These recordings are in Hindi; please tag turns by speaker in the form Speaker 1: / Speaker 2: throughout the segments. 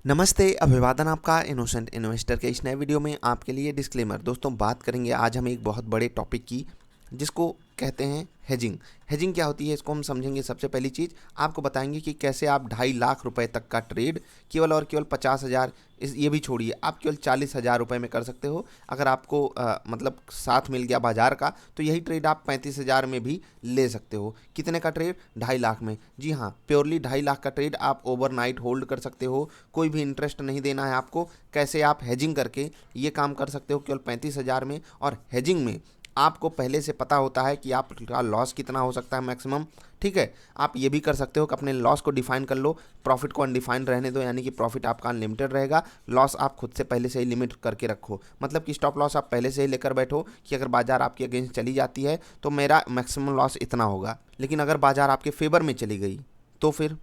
Speaker 1: नमस्ते, अभिवादन आपका इनोसेंट इन्वेस्टर के इस नए वीडियो में आपके लिए डिस्क्लेमर। दोस्तों, बात करेंगे आज हम एक बहुत बड़े टॉपिक की, जिसको कहते हैं हेजिंग। हेजिंग क्या होती है, इसको हम समझेंगे। सबसे पहली चीज़ आपको बताएंगे कि कैसे आप 2.5 लाख रुपए तक का ट्रेड केवल और केवल 50,000, इस ये भी छोड़िए, आप केवल 40,000 रुपये में कर सकते हो। अगर आपको मतलब साथ मिल गया बाजार का, तो यही ट्रेड आप 35,000 में भी ले सकते हो। कितने का ट्रेड? 2.5 लाख में। जी हाँ, प्योरली 2.5 लाख का ट्रेड आप ओवरनाइट होल्ड कर सकते हो। कोई भी इंटरेस्ट नहीं देना है आपको। कैसे आप हेजिंग करके ये काम कर सकते हो केवल 35,000 में। और हेजिंग में आपको पहले से पता होता है कि आपका लॉस कितना हो सकता है मैक्सिमम। ठीक है, आप ये भी कर सकते हो कि अपने लॉस को डिफाइन कर लो, प्रॉफिट को अनडिफाइंड रहने दो, यानी कि प्रॉफिट आपका अनलिमिटेड रहेगा, लॉस आप खुद से पहले से ही लिमिट करके रखो। मतलब कि स्टॉप लॉस आप पहले से ही लेकर बैठो कि अगर बाजार आपके अगेंस्ट चली जाती है तो मेरा मैक्सिमम लॉस इतना होगा। लेकिन अगर बाजार आपके फेवर में चली गई तो फिर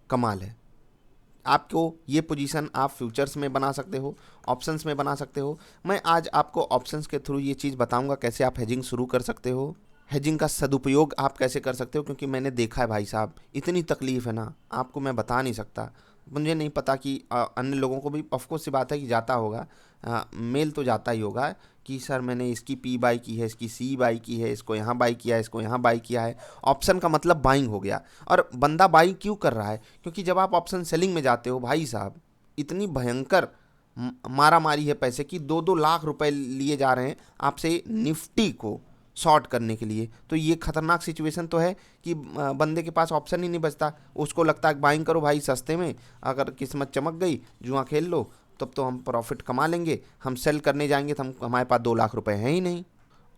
Speaker 1: कमाल है। आपको ये पोजीशन आप फ्यूचर्स में बना सकते हो, ऑप्शंस में बना सकते हो। मैं आज आपको ऑप्शंस के थ्रू ये चीज़ बताऊंगा कैसे आप हेजिंग शुरू कर सकते हो, हेजिंग का सदुपयोग आप कैसे कर सकते हो। क्योंकि मैंने देखा है भाई साहब, इतनी तकलीफ है ना, आपको मैं बता नहीं सकता। मुझे नहीं पता कि अन्य लोगों को भी ऑफकोर्स सी बात है कि जाता होगा, मेल तो जाता ही होगा कि सर मैंने इसकी पी बाई की है, इसकी सी बाई की है, इसको यहाँ बाई किया है, इसको यहाँ बाई किया है। ऑप्शन का मतलब बाइंग हो गया। और बंदा बाई क्यों कर रहा है? क्योंकि जब आप ऑप्शन सेलिंग में जाते हो भाई साहब, इतनी भयंकर मारा मारी है पैसे की। 2-2 लाख रुपए लिए जा रहे हैं आपसे निफ्टी को शॉर्ट करने के लिए। तो ये खतरनाक सिचुएशन तो है कि बंदे के पास ऑप्शन ही नहीं बचता। उसको लगता है बाइंग करो भाई सस्ते में, अगर किस्मत चमक गई, जुआ खेल लो, तब तो हम प्रॉफिट कमा लेंगे। हम सेल करने जाएंगे तो हम हमारे पास 2 लाख रुपए हैं ही नहीं।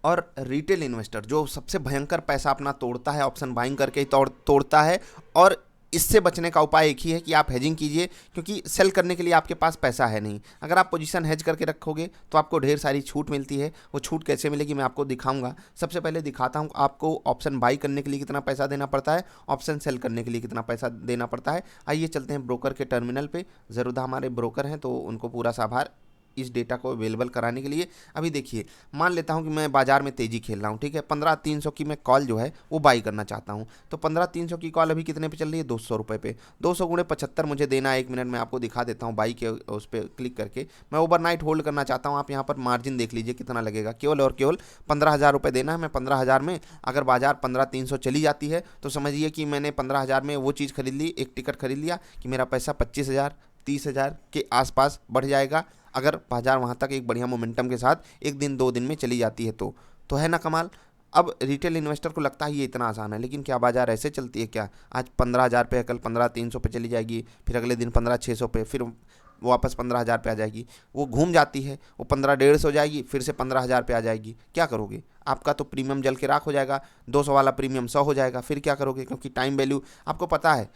Speaker 1: और रिटेल इन्वेस्टर जो सबसे भयंकर पैसा अपना तोड़ता है, ऑप्शन बाइंग करके ही तोड़ता है। और इससे बचने का उपाय एक ही है कि आप हेजिंग कीजिए, क्योंकि सेल करने के लिए आपके पास पैसा है नहीं। अगर आप पोजीशन हेज करके रखोगे तो आपको ढेर सारी छूट मिलती है। वो छूट कैसे मिलेगी मैं आपको दिखाऊंगा। सबसे पहले दिखाता हूँ आपको ऑप्शन बाई करने के लिए कितना पैसा देना पड़ता है, ऑप्शन सेल करने के लिए कितना पैसा देना पड़ता है। आइए चलते हैं ब्रोकर के टर्मिनल पे। ज़रूर हमारे ब्रोकर हैं तो उनको पूरा सा आभार इस डेटा को अवेलेबल कराने के लिए। अभी देखिए, मान लेता हूं कि मैं बाजार में तेजी खेल रहा हूं, ठीक है। 15,300 की मैं कॉल जो है वो बाई करना चाहता हूं। तो 15,300 की कॉल अभी कितने पे चल रही है? 200 रुपये पे। 200 गुणे 75 मुझे देना है। 1 मिनट में आपको दिखा देता हूँ बाई के उस पर क्लिक करके। मैं ओवरनाइट होल्ड करना चाहता हूँ। आप यहाँ पर मार्जिन देख लीजिए कितना लगेगा। केवल और केवल 15,000 रुपये देना है। मैं 15,000 में अगर बाजार 15,300 चली जाती है तो समझिए कि मैंने 15,000 में वो चीज़ खरीद ली, एक टिकट खरीद लिया, कि मेरा पैसा 25,000 30,000 के आसपास बढ़ जाएगा। अगर बाजार वहाँ तक एक बढ़िया मोमेंटम के साथ 1 दिन 2 दिन में चली जाती है तो है ना कमाल। अब रिटेल इन्वेस्टर को लगता है ये इतना आसान है, लेकिन क्या बाजार ऐसे चलती है क्या? आज 15,000 पे है, कल 15,300 पे चली जाएगी, फिर अगले दिन 15,600 पे, फिर वापस 15,000 पे आ जाएगी। वो घूम जाती है, वो 15,150 हो जाएगी, फिर से 15,000 पे आ जाएगी। क्या करोगे? आपका तो प्रीमियम जल के राख हो जाएगा। 200 वाला प्रीमियम 100 हो जाएगा। फिर क्या करोगे? क्योंकि टाइम वैल्यू आपको पता है।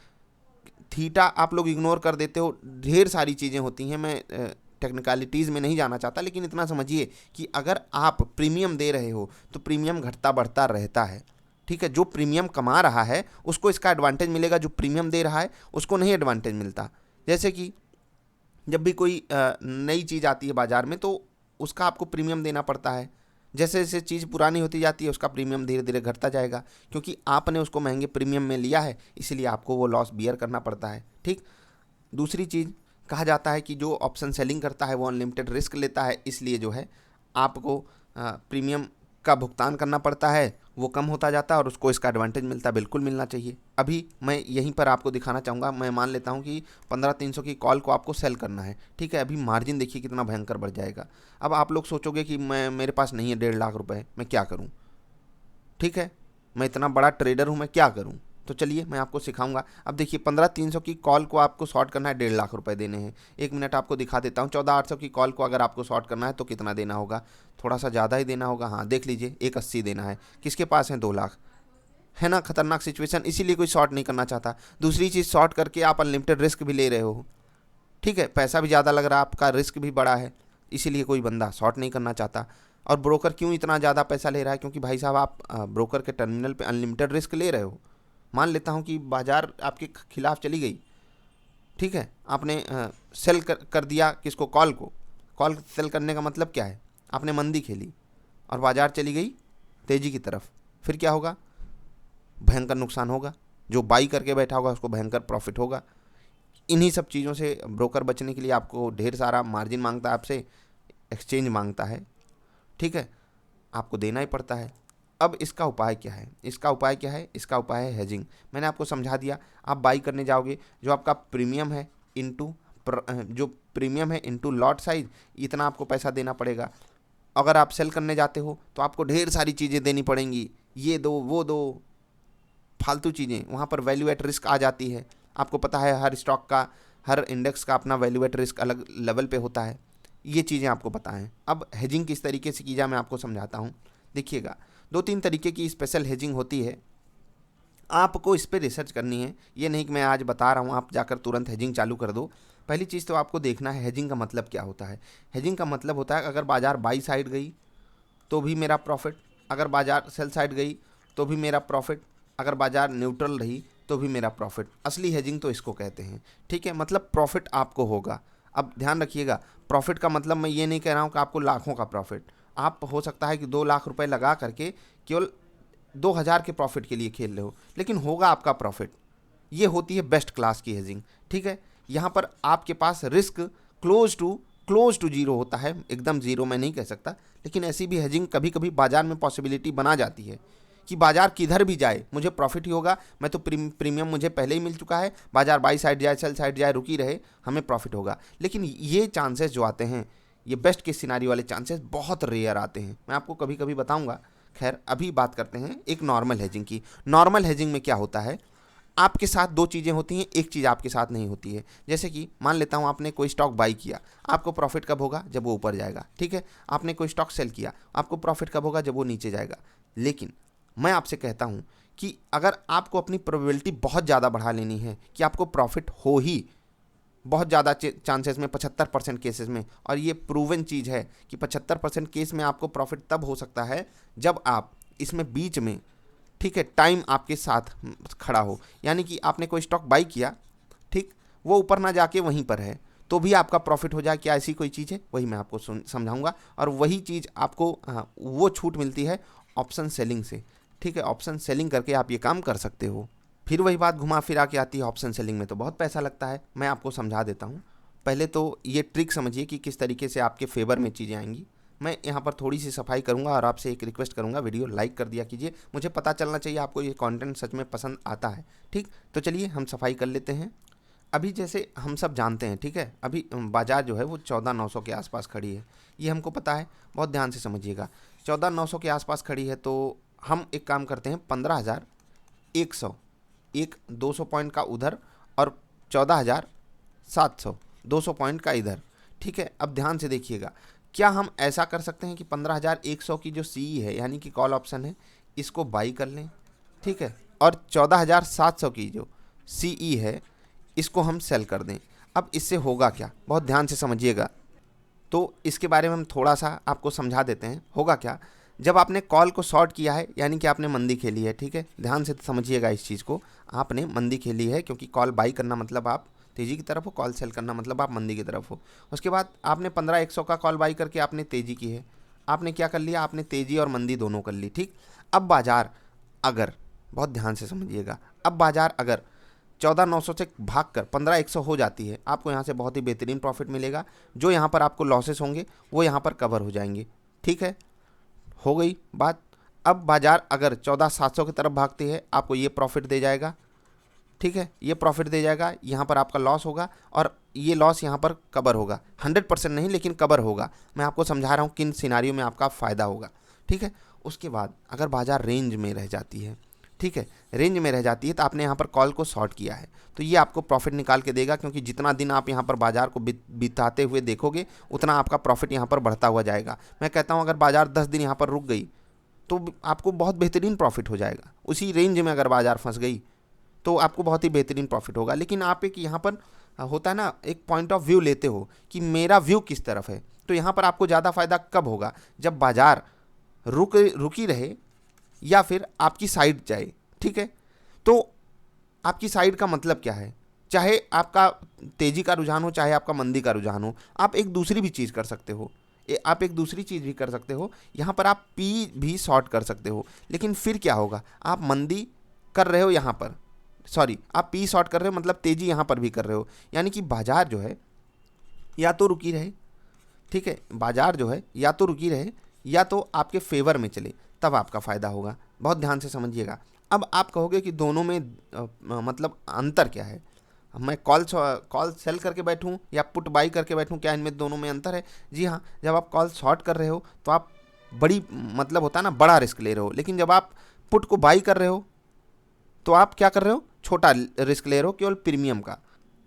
Speaker 1: थीटा आप लोग इग्नोर कर देते हो। ढेर सारी चीज़ें होती हैं, मैं टेक्निकलिटीज़ में नहीं जाना चाहता, लेकिन इतना समझिए कि अगर आप प्रीमियम दे रहे हो तो प्रीमियम घटता बढ़ता रहता है। ठीक है, जो प्रीमियम कमा रहा है उसको इसका एडवांटेज मिलेगा, जो प्रीमियम दे रहा है उसको नहीं एडवांटेज मिलता। जैसे कि जब भी कोई नई चीज़ आती है बाजार में तो उसका आपको प्रीमियम देना पड़ता है। जैसे जैसे चीज़ पुरानी होती जाती है उसका प्रीमियम धीरे धीरे घटता जाएगा, क्योंकि आपने उसको महंगे प्रीमियम में लिया है, इसलिए आपको वो लॉस बियर करना पड़ता है। ठीक। दूसरी चीज़, कहा जाता है कि जो ऑप्शन सेलिंग करता है वो अनलिमिटेड रिस्क लेता है, इसलिए जो है आपको प्रीमियम का भुगतान करना पड़ता है, वो कम होता जाता है और उसको इसका एडवांटेज मिलता है। बिल्कुल मिलना चाहिए। अभी मैं यहीं पर आपको दिखाना चाहूँगा। मैं मान लेता हूँ कि 15,300 की कॉल को आपको सेल करना है, ठीक है। अभी मार्जिन देखिए कितना भयंकर बढ़ जाएगा। अब आप लोग सोचोगे कि मेरे पास नहीं है 1.5 लाख रुपए, मैं क्या करूँ? ठीक है, मैं इतना बड़ा ट्रेडर हूँ, मैं क्या करूँ? तो चलिए मैं आपको सिखाऊंगा। अब देखिए, 15,300 की कॉल को आपको शॉर्ट करना है, 1.5 लाख रुपए देने हैं। 1 मिनट आपको दिखा देता हूँ। 14,800 की कॉल को अगर आपको शॉर्ट करना है तो कितना देना होगा? थोड़ा सा ज़्यादा ही देना होगा। हाँ देख लीजिए, 180 देना है। किसके पास है? 2 लाख। है ना खतरनाक सिचुएशन, इसीलिए कोई शॉर्ट नहीं करना चाहता। दूसरी चीज़, शॉर्ट करके आप अनलिमिटेड रिस्क भी ले रहे हो। ठीक है, पैसा भी ज़्यादा लग रहा है, आपका रिस्क भी बड़ा है, इसीलिए कोई बंदा शॉर्ट नहीं करना चाहता। और ब्रोकर क्यों इतना ज़्यादा पैसा ले रहा है? क्योंकि भाई साहब आप ब्रोकर के टर्मिनल पे अनलिमिटेड रिस्क ले रहे हो। मान लेता हूँ कि बाजार आपके खिलाफ चली गई, ठीक है, आपने सेल कर दिया किसको? कॉल को। कॉल सेल करने का मतलब क्या है? आपने मंदी खेली और बाजार चली गई तेज़ी की तरफ, फिर क्या होगा? भयंकर नुकसान होगा। जो बाई करके बैठा होगा उसको भयंकर प्रॉफिट होगा। इन्हीं सब चीज़ों से ब्रोकर बचने के लिए आपको ढेर सारा मार्जिन मांगता है आपसे, एक्सचेंज मांगता है, ठीक है, आपको देना ही पड़ता है। अब इसका उपाय क्या है? इसका उपाय क्या है? इसका उपाय है हेजिंग। मैंने आपको समझा दिया। आप बाई करने जाओगे, जो आपका प्रीमियम है इनटू जो प्रीमियम है इनटू लॉट साइज, इतना आपको पैसा देना पड़ेगा। अगर आप सेल करने जाते हो तो आपको ढेर सारी चीज़ें देनी पड़ेंगी, ये दो वो दो, फालतू चीज़ें। वहाँ पर वैल्यू एट रिस्क आ जाती है। आपको पता है हर स्टॉक का, हर इंडेक्स का अपना वैल्यू एट रिस्क अलग लेवल पे होता है। ये चीज़ें आपको पता है। अब हेजिंग किस तरीके से की जाए मैं आपको समझाता हूँ। देखिएगा, 2-3 तरीके की स्पेशल हेजिंग होती है। आपको इस पर रिसर्च करनी है, ये नहीं कि मैं आज बता रहा हूँ आप जाकर तुरंत हेजिंग चालू कर दो। पहली चीज़ तो आपको देखना है हेजिंग का मतलब क्या होता है। हेजिंग का मतलब होता है अगर बाज़ार बाई साइड गई तो भी मेरा प्रॉफिट, अगर बाज़ार सेल साइड गई तो भी मेरा प्रॉफिट, अगर बाज़ार न्यूट्रल रही तो भी मेरा प्रॉफिट। असली हेजिंग तो इसको कहते हैं, ठीक है। मतलब प्रॉफिट आपको होगा। अब ध्यान रखिएगा, प्रॉफिट का मतलब मैं ये नहीं कह रहा हूँ कि आपको लाखों का प्रॉफिट। आप हो सकता है कि 2 लाख रुपए लगा करके केवल 2000 के प्रॉफिट के लिए खेल रहे हो, लेकिन होगा आपका प्रॉफिट। ये होती है बेस्ट क्लास की हेजिंग, ठीक है। यहाँ पर आपके पास रिस्क क्लोज टू जीरो होता है, एकदम जीरो मैं नहीं कह सकता, लेकिन ऐसी भी हेजिंग कभी कभी बाजार में पॉसिबिलिटी बना जाती है कि बाजार किधर भी जाए मुझे प्रॉफिट ही होगा। मैं तो प्रीमियम मुझे पहले ही मिल चुका है, बाजार बाई साइड जाए सेल साइड जाए रुकी रहे, हमें प्रॉफिट होगा। लेकिन ये चांसेस जो आते हैं, ये बेस्ट के सिनारियो वाले चांसेस बहुत रेयर आते हैं। मैं आपको कभी कभी बताऊंगा। खैर अभी बात करते हैं एक नॉर्मल हेजिंग की। नॉर्मल हेजिंग में क्या होता है, आपके साथ 2 चीज़ें होती हैं, एक चीज़ आपके साथ नहीं होती है। जैसे कि मान लेता हूँ आपने कोई स्टॉक बाई किया, आपको प्रॉफिट कब होगा? जब वो ऊपर जाएगा, ठीक है। आपने कोई स्टॉक सेल किया, आपको प्रॉफिट कब होगा? जब वो नीचे जाएगा। लेकिन मैं आपसे कहता हूँ कि अगर आपको अपनी प्रोबेबिलिटी बहुत ज़्यादा बढ़ा लेनी है कि आपको प्रॉफिट हो ही, बहुत ज़्यादा चांसेस में 75% केसेस में, और ये प्रूवन चीज़ है कि 75% केस में आपको प्रॉफिट तब हो सकता है जब आप इसमें बीच में, ठीक है, टाइम आपके साथ खड़ा हो। यानी कि आपने कोई स्टॉक बाई किया, ठीक, वो ऊपर ना जाके वहीं पर है तो भी आपका प्रॉफिट हो जाए। क्या ऐसी कोई चीज़ है? वही मैं आपको समझाऊंगा। और वही चीज़ आपको, हाँ, वो छूट मिलती है ऑप्शन सेलिंग से, ठीक है। ऑप्शन सेलिंग करके आप ये काम कर सकते हो। फिर वही बात घुमा फिरा के आती है, ऑप्शन सेलिंग में तो बहुत पैसा लगता है। मैं आपको समझा देता हूँ। पहले तो ये ट्रिक समझिए कि किस तरीके से आपके फेवर में चीज़ें आएंगी। मैं यहाँ पर थोड़ी सी सफाई करूँगा और आपसे एक रिक्वेस्ट करूँगा, वीडियो लाइक कर दिया कीजिए। मुझे पता चलना चाहिए आपको ये कंटेंट सच में पसंद आता है, ठीक। तो चलिए हम सफाई कर लेते हैं। अभी जैसे हम सब जानते हैं, ठीक है, अभी बाज़ार जो है वो 14,900 के आसपास खड़ी है, ये हमको पता है। बहुत ध्यान से समझिएगा, 14,900 के आसपास खड़ी है तो हम एक काम करते हैं, 15,100, एक 200 पॉइंट का उधर और 14,700, 200 पॉइंट का इधर, ठीक है। अब ध्यान से देखिएगा, क्या हम ऐसा कर सकते हैं कि 15,100 की जो सी है यानी कि कॉल ऑप्शन है, इसको बाई कर लें, ठीक है, और 14,700 की जो सी है इसको हम सेल कर दें। अब इससे होगा क्या, बहुत ध्यान से समझिएगा। तो इसके बारे में हम थोड़ा सा आपको समझा देते हैं। होगा क्या, जब आपने कॉल को शॉर्ट किया है यानी कि आपने मंदी खेली है, ठीक है, ध्यान से समझिएगा इस चीज़ को। आपने मंदी खेली है क्योंकि कॉल बाई करना मतलब आप तेज़ी की तरफ हो, कॉल सेल करना मतलब आप मंदी की तरफ हो। उसके बाद आपने 15,100 का कॉल बाई करके आपने तेज़ी की है। आपने क्या कर लिया, आपने तेज़ी और मंदी दोनों कर ली, ठीक। अब बाज़ार अगर, बहुत ध्यान से समझिएगा, अब बाज़ार अगर 14,900 से भागकर 15,100 हो जाती है, आपको यहाँ से बहुत ही बेहतरीन प्रॉफिट मिलेगा। जो यहाँ पर आपको लॉसेस होंगे वो यहाँ पर कवर हो जाएंगे, ठीक है। हो गई बात। अब बाज़ार अगर 14,700 की तरफ भागती है, आपको ये प्रॉफिट दे जाएगा, ठीक है, ये प्रॉफिट दे जाएगा। यहाँ पर आपका लॉस होगा और ये लॉस यहाँ पर कवर होगा, 100% नहीं लेकिन कवर होगा। मैं आपको समझा रहा हूँ किन सिनारियों में आपका फ़ायदा होगा, ठीक है। उसके बाद अगर बाज़ार रेंज में रह जाती है, ठीक है, रेंज में रह जाती है तो आपने यहाँ पर कॉल को शॉर्ट किया है, तो ये आपको प्रॉफिट निकाल के देगा, क्योंकि जितना दिन आप यहाँ पर बाज़ार को बिताते हुए देखोगे उतना आपका प्रॉफिट यहाँ पर बढ़ता हुआ जाएगा। मैं कहता हूँ अगर बाज़ार 10 दिन यहाँ पर रुक गई तो आपको बहुत बेहतरीन प्रॉफिट हो जाएगा। उसी रेंज में अगर बाज़ार फंस गई तो आपको बहुत ही बेहतरीन प्रॉफिट होगा। लेकिन आप एक यहाँ पर होता है ना, एक पॉइंट ऑफ व्यू लेते हो कि मेरा व्यू किस तरफ है, तो यहाँ पर आपको ज़्यादा फायदा कब होगा, जब बाज़ार रुकी रहे या फिर आपकी साइड जाए, ठीक है। तो आपकी साइड का मतलब क्या है, चाहे आपका तेज़ी का रुझान हो चाहे आपका मंदी का रुझान हो, आप एक दूसरी भी चीज़ कर सकते हो। आप एक दूसरी चीज़ भी कर सकते हो, यहाँ पर आप पी भी शॉर्ट कर सकते हो। लेकिन फिर क्या होगा, आप मंदी कर रहे हो यहाँ पर, सॉरी, आप पी शॉर्ट कर रहे हो मतलब तेजी यहाँ पर भी कर रहे हो, यानी कि बाजार जो है या तो रुकी रहे, ठीक है, बाजार जो है या तो रुकी रहे या तो आपके फेवर में चले, तब आपका फ़ायदा होगा। बहुत ध्यान से समझिएगा। अब आप कहोगे कि दोनों में मतलब अंतर क्या है, मैं कॉल सेल करके बैठूं या पुट बाई करके बैठूं, क्या इनमें दोनों में अंतर है? जी हाँ, जब आप कॉल शॉर्ट कर रहे हो तो आप बड़ी मतलब होता है ना, बड़ा रिस्क ले रहे हो, लेकिन जब आप पुट को बाई कर रहे हो तो आप क्या कर रहे हो, छोटा रिस्क ले रहे हो, केवल प्रीमियम का।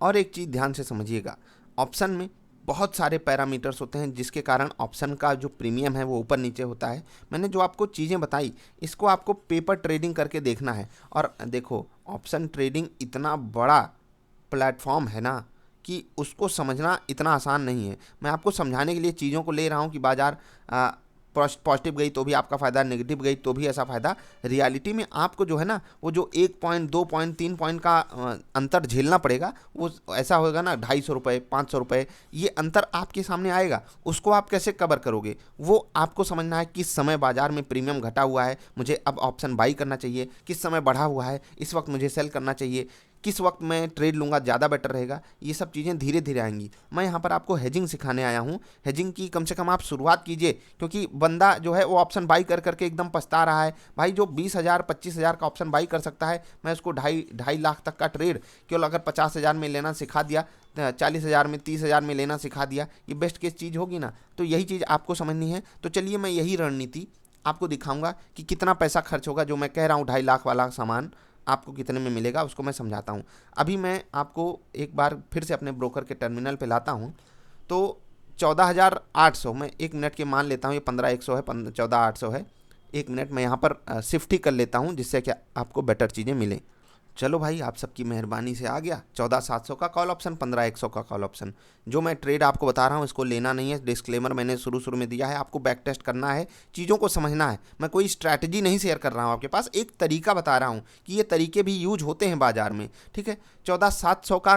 Speaker 1: और एक चीज़ ध्यान से समझिएगा, ऑप्शन में बहुत सारे पैरामीटर्स होते हैं जिसके कारण ऑप्शन का जो प्रीमियम है वो ऊपर नीचे होता है। मैंने जो आपको चीज़ें बताई इसको आपको पेपर ट्रेडिंग करके देखना है। और देखो, ऑप्शन ट्रेडिंग इतना बड़ा प्लेटफॉर्म है ना कि उसको समझना इतना आसान नहीं है। मैं आपको समझाने के लिए चीज़ों को ले रहा हूँ कि बाजार पॉजिटिव गई तो भी आपका फ़ायदा, नेगेटिव गई तो भी ऐसा फ़ायदा। रियलिटी में आपको जो है ना, वो जो 1 पॉइंट 2 पॉइंट 3 पॉइंट का अंतर झेलना पड़ेगा, वो ऐसा होगा ना, 250 रुपये 500 रुपये, ये अंतर आपके सामने आएगा। उसको आप कैसे कवर करोगे, वो आपको समझना है। किस समय बाजार में प्रीमियम घटा हुआ है, मुझे अब ऑप्शन बाई करना चाहिए, किस समय बढ़ा हुआ है, इस वक्त मुझे सेल करना चाहिए, किस वक्त मैं ट्रेड लूँगा ज़्यादा बेटर रहेगा, ये सब चीज़ें धीरे धीरे आएंगी। मैं यहाँ पर आपको हेजिंग सिखाने आया हूँ। हेजिंग की कम से कम आप शुरुआत कीजिए, क्योंकि बंदा जो है वो ऑप्शन बाई कर करके एकदम पछता रहा है। भाई, जो 20,000 25,000 का ऑप्शन बाई कर सकता है, मैं उसको 2.5 लाख तक का ट्रेड केवल अगर 50,000 में लेना सिखा दिया, 40,000 में 30,000 में लेना सिखा दिया, ये बेस्ट केस चीज़ होगी ना। तो यही चीज़ आपको समझनी है। तो चलिए मैं यही रणनीति आपको दिखाऊंगा कि कितना पैसा खर्च होगा। जो मैं कह रहा हूँ 2.5 लाख वाला सामान आपको कितने में मिलेगा, उसको मैं समझाता हूँ। अभी मैं आपको एक बार फिर से अपने ब्रोकर के टर्मिनल पे लाता हूँ। तो 14,800 मैं 1 मिनट के मान लेता हूँ, ये 15,100 है, 14,800 है। 1 मिनट मैं यहाँ पर शिफ्ट ही कर लेता हूँ, जिससे कि आपको बेटर चीज़ें मिलें। चलो भाई, आप सबकी मेहरबानी से आ गया 14,700 का कॉल ऑप्शन, 15,100 का कॉल ऑप्शन। जो मैं ट्रेड आपको बता रहा हूँ इसको लेना नहीं है, डिस्क्लेमर मैंने शुरू में दिया है। आपको बैक टेस्ट करना है, चीज़ों को समझना है। मैं कोई स्ट्रैटेजी नहीं शेयर कर रहा हूँ आपके पास, एक तरीका बता रहा हूँ कि ये तरीके भी यूज होते हैं बाजार में, ठीक है। 14,700 का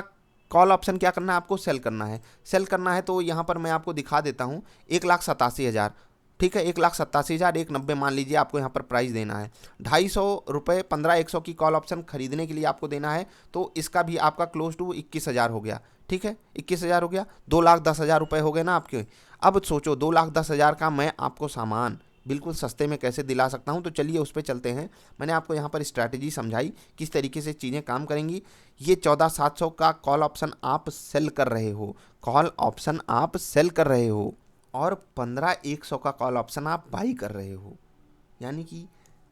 Speaker 1: कॉल ऑप्शन क्या करना है, आपको सेल करना है। सेल करना है तो यहाँ पर मैं आपको दिखा देता हूँ, 1,87,000, ठीक है, 1,87,000 190 मान लीजिए आपको यहाँ पर प्राइस देना है। 250 रुपये 15,100 की कॉल ऑप्शन खरीदने के लिए आपको देना है, तो इसका भी आपका क्लोज टू 21,000 हो गया, ठीक है, 21,000 हो गया, 2,10,000 रुपये हो गए ना आपके। अब सोचो 2,10,000 का मैं आपको सामान बिल्कुल सस्ते में कैसे दिला सकता हूं, तो चलिए उस पर चलते हैं। मैंने आपको यहाँ पर स्ट्रैटेजी समझाई किस तरीके से चीज़ें काम करेंगी। ये 14,700 का कॉल ऑप्शन आप सेल कर रहे हो, कॉल ऑप्शन आप सेल कर रहे हो, और 15,100 का कॉल ऑप्शन आप बाई कर रहे हो। यानी कि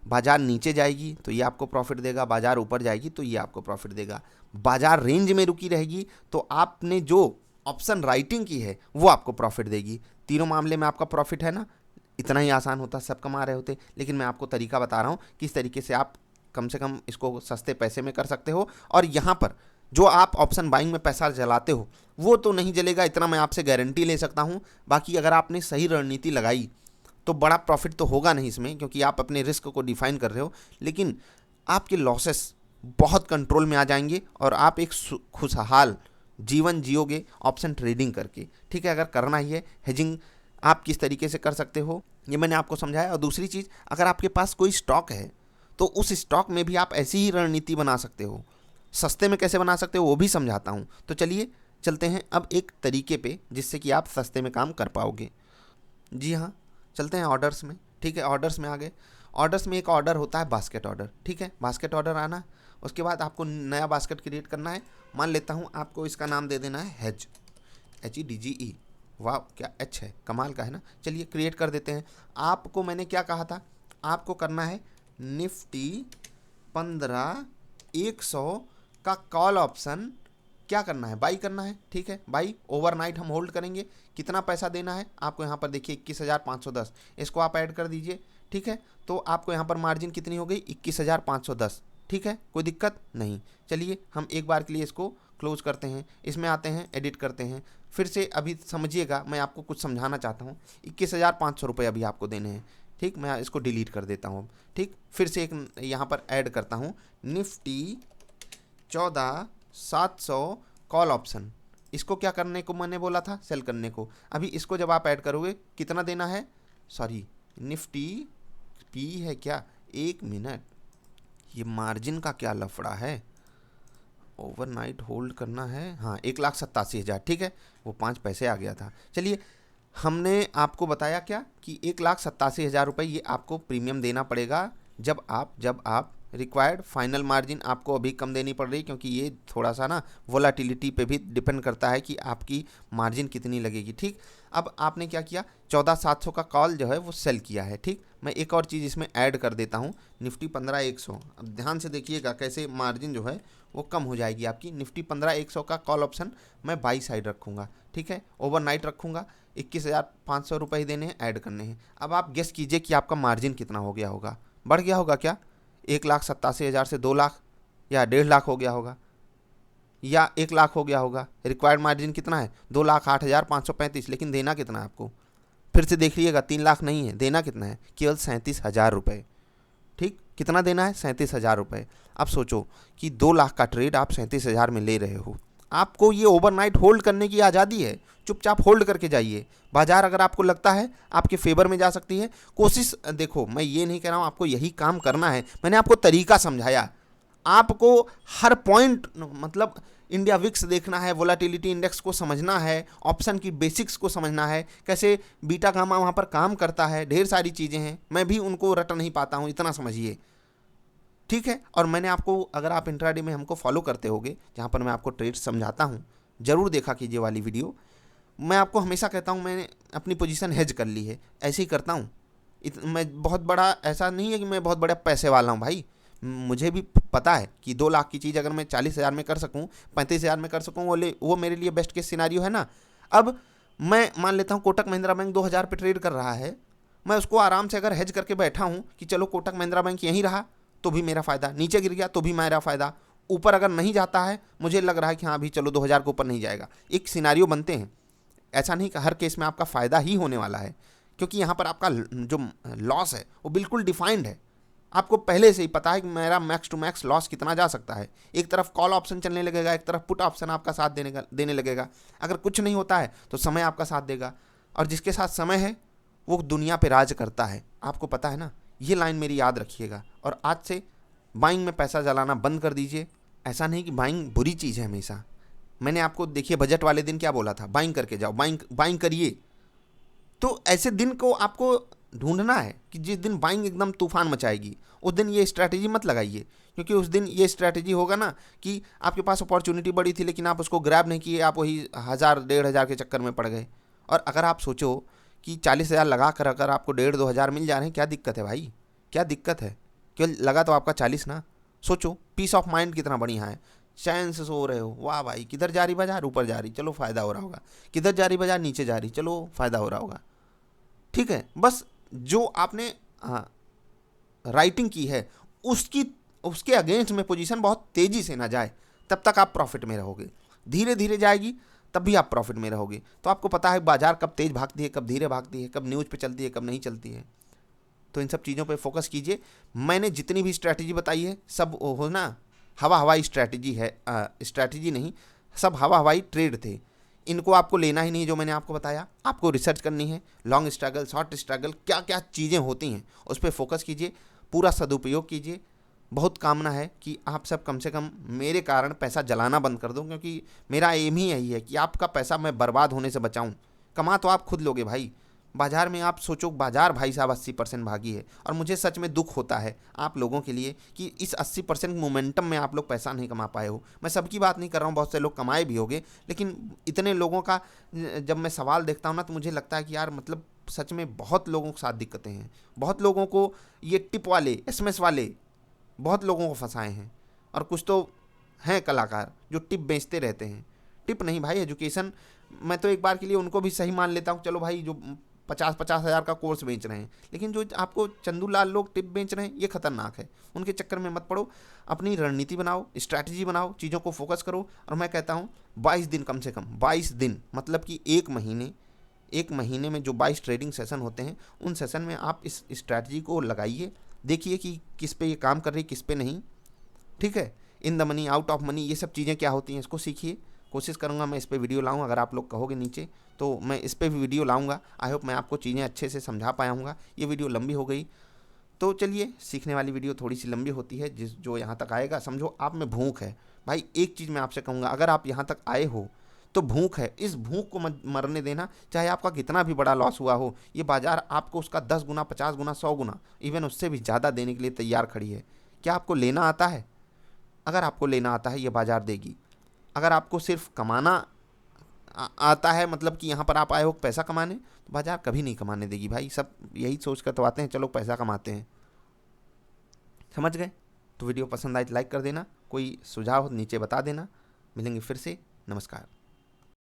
Speaker 1: बाजार नीचे जाएगी तो ये आपको प्रॉफिट देगा, बाजार ऊपर जाएगी तो ये आपको प्रॉफिट देगा, बाजार रेंज में रुकी रहेगी तो आपने जो ऑप्शन राइटिंग की है वो आपको प्रॉफिट देगी। तीनों मामले में आपका प्रॉफिट है ना। इतना ही आसान होता, सब कमा रहे होते, लेकिन मैं आपको तरीका बता रहा हूँ किस तरीके से आप कम से कम इसको सस्ते पैसे में कर सकते हो। और यहाँ पर जो आप ऑप्शन बाइंग में पैसा जलाते हो वो तो नहीं जलेगा, इतना मैं आपसे गारंटी ले सकता हूँ। बाकी अगर आपने सही रणनीति लगाई तो बड़ा प्रॉफिट तो होगा नहीं इसमें, क्योंकि आप अपने रिस्क को डिफाइन कर रहे हो, लेकिन आपके लॉसेस बहुत कंट्रोल में आ जाएंगे और आप एक खुशहाल जीवन जियोगे ऑप्शन ट्रेडिंग करके, ठीक है। अगर करना ही है, हेजिंग आप किस तरीके से कर सकते हो ये मैंने आपको समझाया। और दूसरी चीज़, अगर आपके पास कोई स्टॉक है तो उस स्टॉक में भी आप ऐसी ही रणनीति बना सकते हो। सस्ते में कैसे बना सकते हो वो भी समझाता हूँ। तो चलिए चलते हैं अब एक तरीके पे जिससे कि आप सस्ते में काम कर पाओगे। जी हाँ, चलते हैं ऑर्डर्स में, ठीक है। ऑर्डर्स में आ गए। ऑर्डर्स में एक ऑर्डर होता है बास्केट ऑर्डर, ठीक है। बास्केट ऑर्डर आना, उसके बाद आपको नया बास्केट क्रिएट करना है। मान लेता हूँ आपको इसका नाम दे देना है हेज, HEDGE। वाह, क्या एच है, कमाल का है ना। चलिए क्रिएट कर देते हैं। आपको मैंने क्या कहा था, आपको करना है निफ्टी 15,100 का कॉल ऑप्शन क्या करना है, बाई करना है, ठीक है। बाई ओवरनाइट हम होल्ड करेंगे। कितना पैसा देना है आपको, यहाँ पर देखिए 21,510, इसको आप ऐड कर दीजिए, ठीक है। तो आपको यहाँ पर मार्जिन कितनी हो गई, 21,510, ठीक है, कोई दिक्कत नहीं। चलिए हम एक बार के लिए इसको क्लोज करते हैं, इसमें आते हैं, एडिट करते हैं। फिर से अभी समझिएगा, मैं आपको कुछ समझाना चाहता हूँ। 21,500 रुपये अभी आपको देने हैं, ठीक। मैं इसको डिलीट कर देता हूँ, ठीक। फिर से एक यहाँ पर ऐड करता हूँ, निफ्टी 14,700 कॉल ऑप्शन। इसको क्या करने को मैंने बोला था, सेल करने को। अभी इसको जब आप ऐड करोगे कितना देना है, सॉरी निफ्टी पी है क्या, 1 मिनट, ये मार्जिन का क्या लफड़ा है। ओवरनाइट होल्ड करना है, हाँ 1,87,000, ठीक है, वो 5 पैसे आ गया था। चलिए, हमने आपको बताया क्या कि 1,87,000 रुपये ये आपको प्रीमियम देना पड़ेगा जब आप रिक्वायर्ड फाइनल मार्जिन आपको अभी कम देनी पड़ रही है, क्योंकि ये थोड़ा सा ना वोलाटिलिटी पे भी डिपेंड करता है कि आपकी मार्जिन कितनी लगेगी। ठीक, अब आपने क्या किया, 14,700 का कॉल जो है वो सेल किया है। ठीक, मैं एक और चीज़ इसमें ऐड कर देता हूँ, निफ्टी 15,100। अब ध्यान से देखिएगा कैसे मार्जिन जो है वो कम हो जाएगी आपकी। निफ्टी 15,100 का कॉल ऑप्शन मैं बाई साइड रखूँगा, ठीक है, ओवरनाइट रखूँगा, 21,500 रुपये ही देने हैं, ऐड करने हैं। अब आप गेस कीजिए कि आपका मार्जिन कितना हो गया होगा, बढ़ गया होगा क्या, 1,87,000 से 2 लाख या 1.5 लाख हो गया होगा या 1 लाख हो गया होगा। रिक्वायर्ड मार्जिन कितना है, 2,08,535, लेकिन देना कितना है आपको, फिर से देख लीजिएगा, 3 लाख नहीं है, देना कितना है, केवल 37,000 रुपये। ठीक, कितना देना है, 37,000 रुपये। अब सोचो कि 2 लाख का ट्रेड आप 37,000 में ले रहे हो, आपको ये ओवरनाइट होल्ड करने की आज़ादी है, चुपचाप होल्ड करके जाइए। बाजार अगर आपको लगता है आपके फेवर में जा सकती है, कोशिश, देखो मैं ये नहीं कह रहा हूँ आपको यही काम करना है, मैंने आपको तरीका समझाया। आपको हर पॉइंट, मतलब इंडिया विक्स देखना है, वोलाटिलिटी इंडेक्स को समझना है, ऑप्शन की बेसिक्स को समझना है, कैसे बीटा गामा वहाँ पर काम करता है, ढेर सारी चीज़ें हैं, मैं भी उनको रट नहीं पाता हूँ, इतना समझिए, ठीक है। और मैंने आपको, अगर आप इंट्राडे में हमको फॉलो करते होगे, जहाँ पर मैं आपको ट्रेड समझाता हूँ, ज़रूर देखा कीजिए वाली वीडियो। मैं आपको हमेशा कहता हूँ मैंने अपनी पोजीशन हेज कर ली है, ऐसे ही करता हूँ। मैं बहुत बड़ा, ऐसा नहीं है कि मैं बहुत बड़ा पैसे वाला हूँ भाई, मुझे भी पता है कि 2 लाख की चीज़ अगर मैं 40,000 में कर सकूँ, 35,000 में कर सकूँ, वो मेरे लिए बेस्ट केस सिनारियो है ना। अब मैं मान लेता हूँ कोटक महिंद्रा बैंक 2,000 पे ट्रेड कर रहा है, मैं उसको आराम से अगर हेज करके बैठा हूँ कि चलो कोटक महिंद्रा बैंक यहीं रहा तो भी मेरा फ़ायदा, नीचे गिर गया तो भी मेरा फ़ायदा, ऊपर अगर नहीं जाता है, मुझे लग रहा है कि हाँ अभी चलो 2,000 के ऊपर नहीं जाएगा, एक सिनारियो बनते हैं। ऐसा नहीं कि हर केस में आपका फ़ायदा ही होने वाला है, क्योंकि यहाँ पर आपका जो लॉस है वो बिल्कुल डिफाइंड है, आपको पहले से ही पता है कि मेरा मैक्स टू मैक्स लॉस कितना जा सकता है। एक तरफ कॉल ऑप्शन चलने लगेगा, एक तरफ पुट ऑप्शन आपका साथ देने लगेगा। अगर कुछ नहीं होता है तो समय आपका साथ देगा, और जिसके साथ समय है वो दुनिया पे राज करता है, आपको पता है ना। ये लाइन मेरी याद रखिएगा, और आज से बाइंग में पैसा जलाना बंद कर दीजिए। ऐसा नहीं कि बाइंग बुरी चीज़ है हमेशा, मैंने आपको देखिए बजट वाले दिन क्या बोला था, बाइंग करके जाओ, बाइंग करिए। तो ऐसे दिन को आपको ढूंढना है कि जिस दिन बाइंग एकदम तूफान मचाएगी, उस दिन ये स्ट्रैटेजी मत लगाइए, क्योंकि उस दिन ये स्ट्रैटेजी होगा ना कि आपके पास अपॉर्चुनिटी बड़ी थी लेकिन आप उसको ग्रैब नहीं किए, आप वही 1,000 1,500 के चक्कर में पड़ गए। और अगर आप सोचो कि 40,000 लगा कर अगर आपको 1,500-2,000 मिल जा रहे हैं, क्या दिक्कत है भाई, क्या दिक्कत है, केवल लगा तो आपका 40 ना। सोचो पीस ऑफ माइंड कितना बढ़िया है, चैन से सो रहे हो, वाह भाई, किधर जा रही बाजार, ऊपर जा रही, चलो फ़ायदा हो रहा होगा, किधर जा रही बाजार, नीचे जा रही, चलो फ़ायदा हो रहा होगा। ठीक है, बस जो आपने राइटिंग की है उसके अगेंस्ट में पोजीशन बहुत तेज़ी से ना जाए, तब तक आप प्रॉफिट में रहोगे। धीरे धीरे जाएगी तब भी आप प्रॉफिट में रहोगे। तो आपको पता है बाजार कब तेज़ भागती है, कब धीरे भागती है, कब न्यूज़ पे चलती है, कब नहीं चलती है। तो इन सब चीज़ों पे फोकस कीजिए। मैंने जितनी भी स्ट्रैटेजी बताई है सब हो ना हवाई स्ट्रैटेजी है, स्ट्रैटेजी नहीं, सब हवाई ट्रेड थे। इनको आपको लेना ही नहीं, जो मैंने आपको बताया, आपको रिसर्च करनी है, लॉन्ग स्ट्रगल, शॉर्ट स्ट्रगल, क्या क्या चीज़ें होती हैं उस पर फोकस कीजिए, पूरा सदुपयोग कीजिए। बहुत कामना है कि आप सब कम से कम मेरे कारण पैसा जलाना बंद कर दो, क्योंकि मेरा एम ही यही है कि आपका पैसा मैं बर्बाद होने से बचाऊं। कमा तो आप खुद लोगे भाई, बाजार में आप सोचो, बाजार भाई साहब 80% भागी है, और मुझे सच में दुख होता है आप लोगों के लिए कि इस 80% मोमेंटम में आप लोग पैसा नहीं कमा पाए हो। मैं सबकी बात नहीं कर रहा हूँ, बहुत से लोग कमाए भी होंगे, लेकिन इतने लोगों का जब मैं सवाल देखता हूँ ना तो मुझे लगता है कि यार मतलब सच में बहुत लोगों के साथ दिक्कतें हैं, बहुत लोगों को ये टिप वाले SMS वाले बहुत लोगों को फंसाए हैं, और कुछ तो हैं कलाकार जो टिप बेचते रहते हैं। टिप नहीं भाई, एजुकेशन, मैं तो एक बार के लिए उनको भी सही मान लेता हूँ, चलो भाई जो 50-50 हज़ार का कोर्स बेच रहे हैं, लेकिन जो आपको चंदूलाल लोग टिप बेच रहे हैं ये खतरनाक है, उनके चक्कर में मत पड़ो। अपनी रणनीति बनाओ, स्ट्रैटेजी बनाओ, चीज़ों को फोकस करो। और मैं कहता हूँ 22 दिन, कम से कम 22 दिन, मतलब कि एक महीने में जो 22 ट्रेडिंग सेशन होते हैं, उन सेशन में आप इस स्ट्रैटेजी को लगाइए, देखिए कि किस पे ये काम कर रही है, किस पे नहीं। ठीक है, in the money, out of money, ये सब चीज़ें क्या होती हैं इसको सीखिए। कोशिश करूँगा मैं इस पे वीडियो लाऊँ, अगर आप लोग कहोगे नीचे तो मैं इस पे भी वीडियो लाऊँगा। आई होप मैं आपको चीज़ें अच्छे से समझा पाया हूँगा। ये वीडियो लंबी हो गई तो चलिए, सीखने वाली वीडियो थोड़ी सी लंबी होती है, जो यहाँ तक आएगा समझो आप में भूख है, भाई एक चीज़ मैं आपसे कहूँगा, अगर आप यहाँ तक आए हो तो भूख है, इस भूख को मत मरने देना। चाहे आपका कितना भी बड़ा लॉस हुआ हो, ये बाजार आपको उसका 10 गुना, 50 गुना, 100 गुना, इवन उससे भी ज़्यादा देने के लिए तैयार खड़ी है। क्या आपको लेना आता है? अगर आपको लेना आता है, ये बाजार देगी। अगर आपको सिर्फ कमाना आता है, मतलब कि यहाँ पर आप आए हो पैसा कमाने, तो बाजार कभी नहीं कमाने देगी भाई। सब यही सोच कर तो आते हैं, चलो पैसा कमाते हैं। समझ गए? तो वीडियो पसंद आए तो लाइक कर देना, कोई सुझाव हो नीचे बता देना। मिलेंगे फिर से। नमस्कार।